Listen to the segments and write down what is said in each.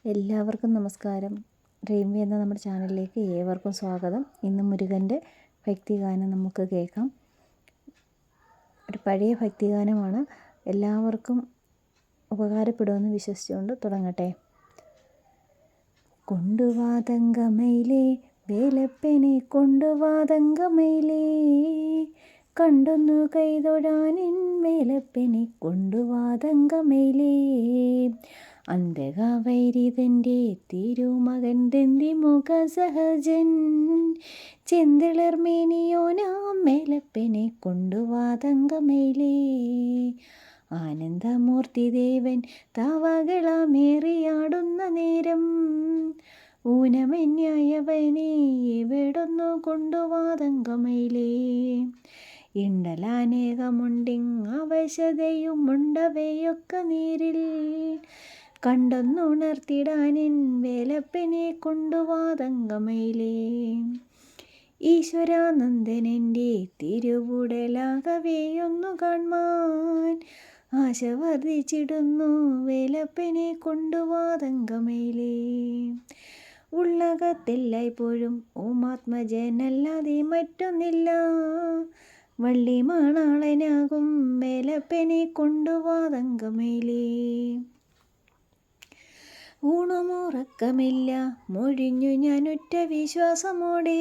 എല്ലാവർക്കും നമസ്കാരം. ഡ്രീംവി എന്ന നമ്മുടെ ചാനലിലേക്ക് ഏവർക്കും സ്വാഗതം. ഇന്ന് മുരുകൻ്റെ ഭക്തിഗാനം നമുക്ക് കേൾക്കാം. ഒരു പഴയ ഭക്തിഗാനമാണ്. എല്ലാവർക്കും ഉപകാരപ്പെടുമെന്ന് വിശ്വസിച്ചുകൊണ്ട് തുടങ്ങട്ടെ. കൊണ്ടുവാതങ്കമയിലേ വേലപ്പനെ കൊണ്ടുവാതങ്കമയിലേ, കണ്ടൊന്നു കൈതൊഴാനിൻ വേലപ്പനെ കൊണ്ടുവാതങ്കമയിലേ, അന്തകാവൈരിതൻ്റെ തിരുമകൻ ദന്തി മുഖ സഹജൻ, ചെന്തിളർമേനിയോനാം വേലപ്പനെ കൊണ്ടുവാതങ്കമയിലേ, ആനന്ദമൂർത്തി ദേവൻ തവകളമേറിയാടുന്ന നേരം, ഊനമെന്യായവനെ എവിടൊന്നു കൊണ്ടുവാതങ്കമയിലേ, ഇണ്ടലാനേകമുണ്ടിങ്ങവശതയുമുണ്ടവയൊക്കെ നീരിൽ, കണ്ടൊന്നുണർത്തിടാനിൻ വേലപ്പനെ കൊണ്ടുവാതങ്കമയിലേ, ഈശ്വരാനന്ദനെൻ്റെ തിരുവുടലാകവെയൊന്നു കാൺമാൻ, ആശ വർദ്ധിച്ചിടുന്നു വേലപ്പനെ കൊണ്ടുവാതങ്കമയിലേ, ഉള്ളകത്തെല്ലായ്പ്പോഴും ഓമാത്മജനല്ലാതെ മറ്റൊന്നില്ല, വള്ളി മാണാളനാകും വേലപ്പനെ കൊണ്ടുവാതങ്കമയിലേ, ഊണുമുറക്കമില്ല മൊഴിഞ്ഞു ഞാൻ ഒറ്റ വിശ്വാസമോടെ,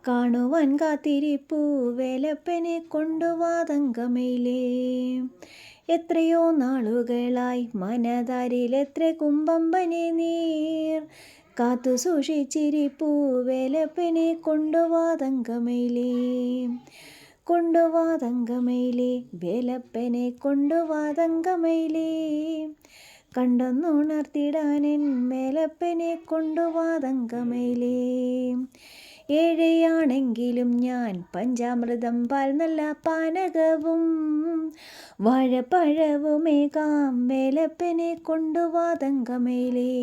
കാണുവാൻ കാത്തിരിപ്പു വേലപ്പനെ കൊണ്ടുവാതങ്കമയിലേ, എത്രയോ നാളുകളായി മനതാരിലെത്ര കുമ്പമ്പനെ നീർ, കാത്തു സൂക്ഷിച്ചിരിപ്പു വേലപ്പനെ കൊണ്ടുവാതങ്കമയിലേ, കൊണ്ടുവാതങ്കമയിലേ വേലപ്പനെ കൊണ്ടുവാതങ്കമയിലേ, കണ്ടൊന്നുണർത്തിടാനെൻ വേലപ്പനെ കൊണ്ടുവാതങ്കമയിലേ, ഏഴയാണെങ്കിലും ഞാൻ പഞ്ചാമൃതം പാൽ നല്ല പാനകവും വാഴപ്പഴവുമേകാം വേലപ്പനെ കൊണ്ടുവാതങ്കമയിലേ,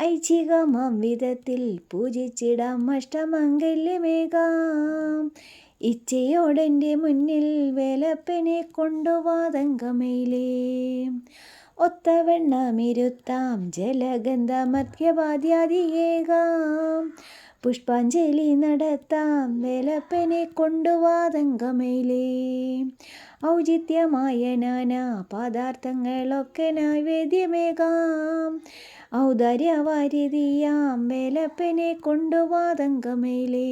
ഐച്ഛികമാം വിധത്തിൽ പൂജിച്ചിടാം അഷ്ടമംഗല്യമേകാം, ഇച്ഛയോടെൻ്റെ മുന്നിൽ വേലപ്പനെ കൊണ്ടുവാതങ്കമയിലേ, ഒത്തവണ്ണമിരുത്താം ജലഗന്ധമധ്യപാദ്യാദിയേകാം, പുഷ്പാഞ്ജലി നടത്താം വേലപ്പനെ കൊണ്ടുവാതങ്കമയിലേ, ഔചിത്യമായ നാനാ പദാർത്ഥങ്ങളൊക്കെ നൈവേദ്യമേകാം, ഔദാര്യവാരിധിയാം വേലപ്പനെ കൊണ്ടുവാതങ്കമയിലേ,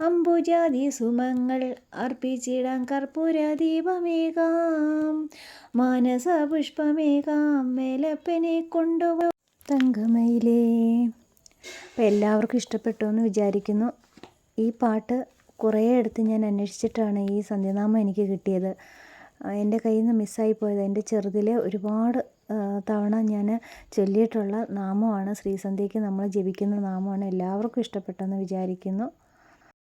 അംബുജാതി സുമങ്ങൾ അർപ്പിച്ചിടാം കർപ്പൂരദീപമേകാം, മാനസപുഷ്പമേകാം വേലപ്പനെ കൊണ്ടുവാതങ്കമയിലേ. അപ്പോൾ എല്ലാവർക്കും ഇഷ്ടപ്പെട്ടു എന്ന് വിചാരിക്കുന്നു. ഈ പാട്ട് കുറേ അടുത്ത് ഞാൻ അന്വേഷിച്ചിട്ടാണ് ഈ സന്ധ്യാനാമം എനിക്ക് കിട്ടിയത്. എൻ്റെ കയ്യിൽ നിന്ന് മിസ്സായി പോയത്. എൻ്റെ ചെറുതിൽ ഒരുപാട് തവണ ഞാൻ ചൊല്ലിയിട്ടുള്ള നാമമാണ്, ശ്രീസന്ധ്യയ്ക്ക് നമ്മൾ ജപിക്കുന്ന നാമമാണ്. എല്ലാവർക്കും ഇഷ്ടപ്പെട്ടെന്ന് വിചാരിക്കുന്നു.